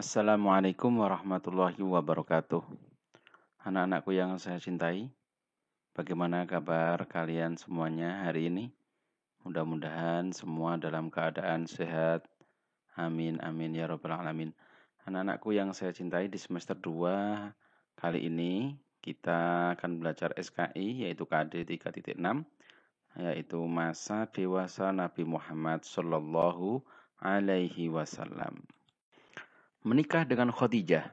Assalamualaikum warahmatullahi wabarakatuh. Anak-anakku yang saya cintai, bagaimana kabar kalian semuanya hari ini? Mudah-mudahan semua dalam keadaan sehat. Amin, amin ya rabbal alamin. Anak-anakku yang saya cintai, di semester 2 kali ini kita akan belajar SKI yaitu KD 3.6, yaitu masa dewasa Nabi Muhammad Shallallahu Alaihi Wasallam. Menikah dengan Khadijah.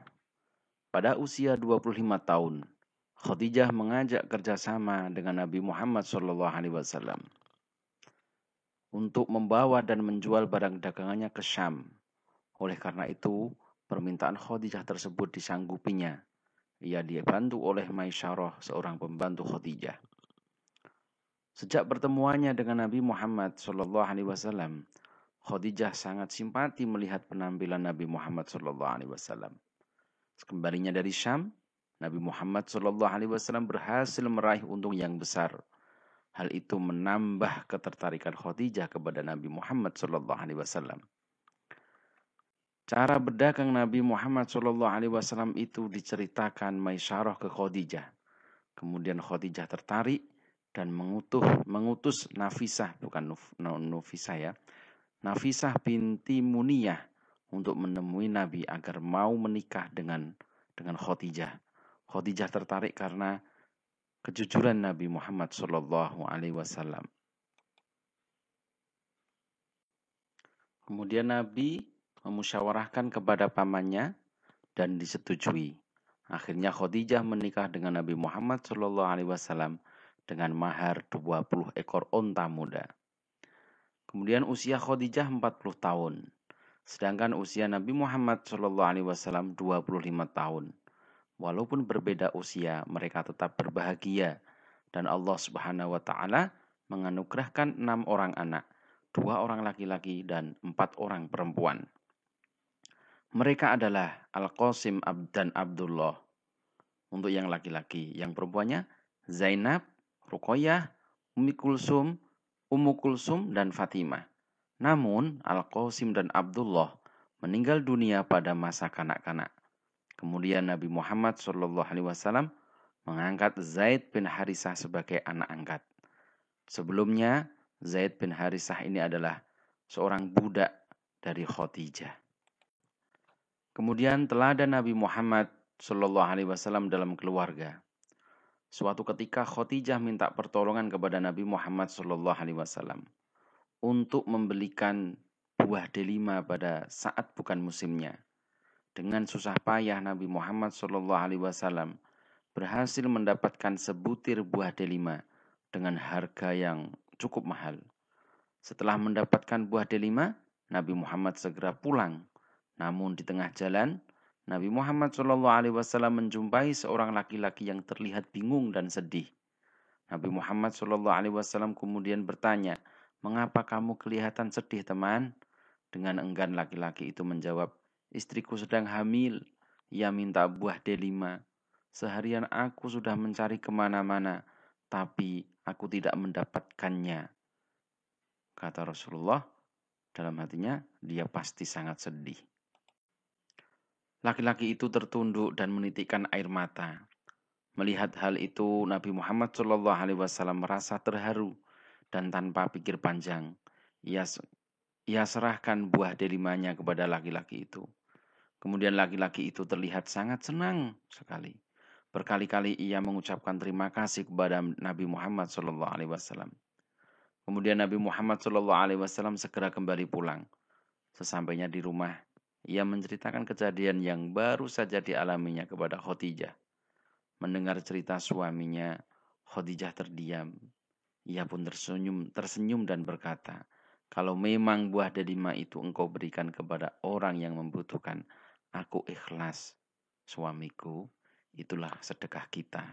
Pada usia 25 tahun, Khadijah mengajak kerjasama dengan Nabi Muhammad SAW untuk membawa dan menjual barang dagangannya ke Syam. Oleh karena itu, permintaan Khadijah tersebut disanggupinya. Ia dibantu oleh Maisyarah, seorang pembantu Khadijah. Sejak pertemuannya dengan Nabi Muhammad SAW, Khadijah sangat simpati melihat penampilan Nabi Muhammad SAW. Kembalinya dari Syam, Nabi Muhammad SAW berhasil meraih untung yang besar. Hal itu menambah ketertarikan Khadijah kepada Nabi Muhammad SAW. Cara berdagang Nabi Muhammad SAW itu diceritakan Maisyarah ke Khadijah. Kemudian Khadijah tertarik dan mengutus Nafisah, bukan Nufisah ya, Nafisah binti Muniyah untuk menemui Nabi agar mau menikah dengan Khadijah. Khadijah tertarik karena kejujuran Nabi Muhammad SAW. Kemudian Nabi memusyawarahkan kepada pamannya dan disetujui. Akhirnya Khadijah menikah dengan Nabi Muhammad SAW dengan mahar 20 ekor onta muda. Kemudian usia Khadijah 40 tahun. Sedangkan usia Nabi Muhammad SAW 25 tahun. Walaupun berbeda usia, mereka tetap berbahagia. Dan Allah Subhanahu wa Ta'ala menganugerahkan 6 orang anak, 2 orang laki-laki dan 4 orang perempuan. Mereka adalah Al-Qasim dan Abdullah untuk yang laki-laki. Yang perempuannya Zainab, Ruqayyah, Ummu Kulsum dan Fatimah. Namun Al-Qasim dan Abdullah meninggal dunia pada masa kanak-kanak. Kemudian Nabi Muhammad SAW mengangkat Zaid bin Harisah sebagai anak angkat. Sebelumnya, Zaid bin Harisah ini adalah seorang budak dari Khadijah. Kemudian teladan Nabi Muhammad SAW dalam keluarga. Suatu ketika Khadijah minta pertolongan kepada Nabi Muhammad SAW untuk membelikan buah delima pada saat bukan musimnya. Dengan susah payah Nabi Muhammad SAW berhasil mendapatkan sebutir buah delima dengan harga yang cukup mahal. Setelah mendapatkan buah delima, Nabi Muhammad segera pulang. Namun di tengah jalan, Nabi Muhammad SAW menjumpai seorang laki-laki yang terlihat bingung dan sedih. Nabi Muhammad SAW kemudian bertanya, "Mengapa kamu kelihatan sedih, teman?" Dengan enggan laki-laki itu menjawab, "Istriku sedang hamil. Ia minta buah delima. Seharian aku sudah mencari kemana-mana, tapi aku tidak mendapatkannya." Kata Rasulullah, dalam hatinya, dia pasti sangat sedih. Laki-laki itu tertunduk dan menitikkan air mata. Melihat hal itu, Nabi Muhammad SAW merasa terharu dan tanpa pikir panjang, ia serahkan buah delimanya kepada laki-laki itu. Kemudian laki-laki itu terlihat sangat senang sekali. Berkali-kali ia mengucapkan terima kasih kepada Nabi Muhammad SAW. Kemudian Nabi Muhammad SAW segera kembali pulang. Sesampainya di rumah, ia menceritakan kejadian yang baru saja dialaminya kepada Khadijah. Mendengar cerita suaminya, Khadijah terdiam. Ia pun tersenyum dan berkata, "Kalau memang buah delima itu engkau berikan kepada orang yang membutuhkan, aku ikhlas. Suamiku, itulah sedekah kita,"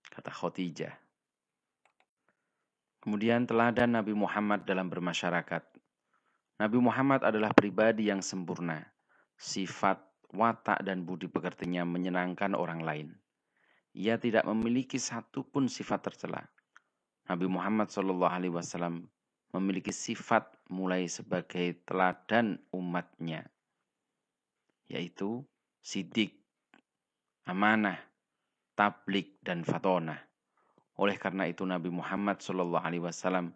kata Khadijah. Kemudian teladan Nabi Muhammad dalam bermasyarakat. Nabi Muhammad adalah pribadi yang sempurna. Sifat, watak, dan budi pekertinya menyenangkan orang lain. Ia tidak memiliki satupun sifat tercela. Nabi Muhammad SAW memiliki sifat mulai sebagai teladan umatnya, yaitu sidik, amanah, tablik, dan fatonah. Oleh karena itu Nabi Muhammad SAW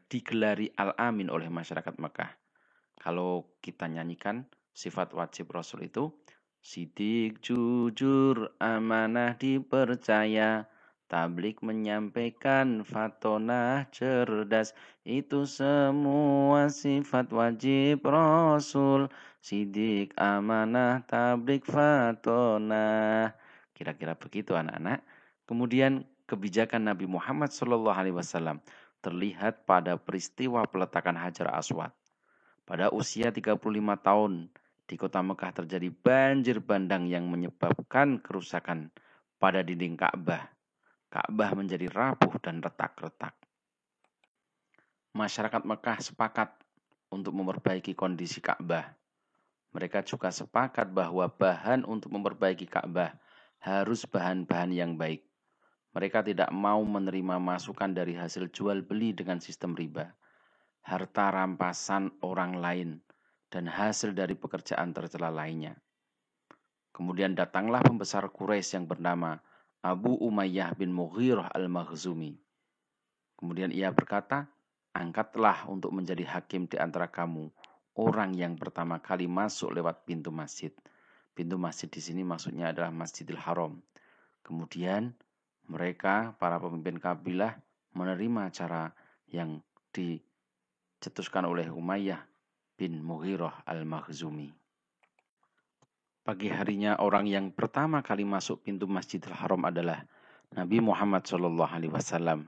digelari Al-Amin oleh masyarakat Mekah. Kalau kita nyanyikan sifat wajib Rasul itu sidik, jujur, amanah, dipercaya, tablik, menyampaikan, fatonah, cerdas. Itu semua sifat wajib Rasul. Sidik, amanah, tablik, fatonah. Kira-kira begitu anak-anak. Kemudian kebijakan Nabi Muhammad SAW terlihat pada peristiwa peletakan Hajar Aswad. Pada usia 35 tahun, di kota Mekah terjadi banjir bandang yang menyebabkan kerusakan pada dinding Ka'bah. Ka'bah menjadi rapuh dan retak-retak. Masyarakat Mekah sepakat untuk memperbaiki kondisi Ka'bah. Mereka juga sepakat bahwa bahan untuk memperbaiki Ka'bah harus bahan-bahan yang baik. Mereka tidak mau menerima masukan dari hasil jual beli dengan sistem riba, harta rampasan orang lain, dan hasil dari pekerjaan tercela lainnya. Kemudian datanglah pembesar Quraisy yang bernama Abu Umayyah bin Mughirah al-Makhzumi. Kemudian ia berkata, angkatlah untuk menjadi hakim di antara kamu orang yang pertama kali masuk lewat pintu masjid. Pintu masjid di sini maksudnya adalah Masjidil Haram. Kemudian mereka, para pemimpin kabilah, menerima cara yang dicetuskan oleh Umayyah bin Mughirah al-Makhzumi. Pagi harinya orang yang pertama kali masuk pintu Masjidil Haram adalah Nabi Muhammad SAW.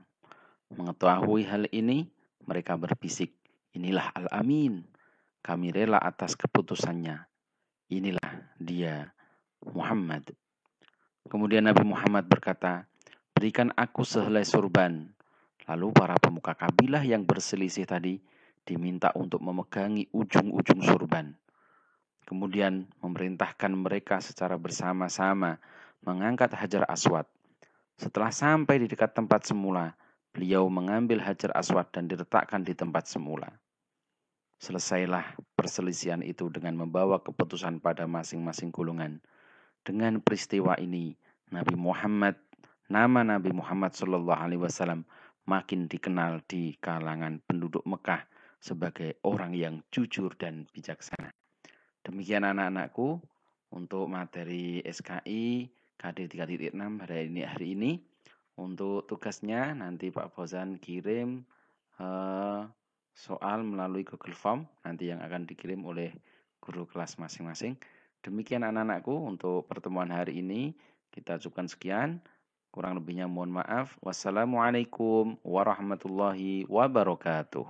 Mengetahui hal ini, mereka berbisik, inilah Al-Amin, kami rela atas keputusannya. Inilah dia, Muhammad. Kemudian Nabi Muhammad berkata, berikan aku sehelai sorban. Lalu para pemuka kabilah yang berselisih tadi diminta untuk memegangi ujung-ujung sorban. Kemudian memerintahkan mereka secara bersama-sama mengangkat Hajar Aswad. Setelah sampai di dekat tempat semula, beliau mengambil Hajar Aswad dan diletakkan di tempat semula. Selesailah perselisihan itu dengan membawa keputusan pada masing-masing golongan. Dengan peristiwa ini, nama Nabi Muhammad SAW makin dikenal di kalangan penduduk Mekah sebagai orang yang jujur dan bijaksana. Demikian anak-anakku untuk materi SKI KD 3.6 hari ini. Untuk tugasnya nanti Pak Fauzan kirim soal melalui Google Form nanti yang akan dikirim oleh guru kelas masing-masing. Demikian anak-anakku untuk pertemuan hari ini. Kita cukupkan sekian. Kurang lebihnya mohon maaf. Wassalamualaikum warahmatullahi wabarakatuh.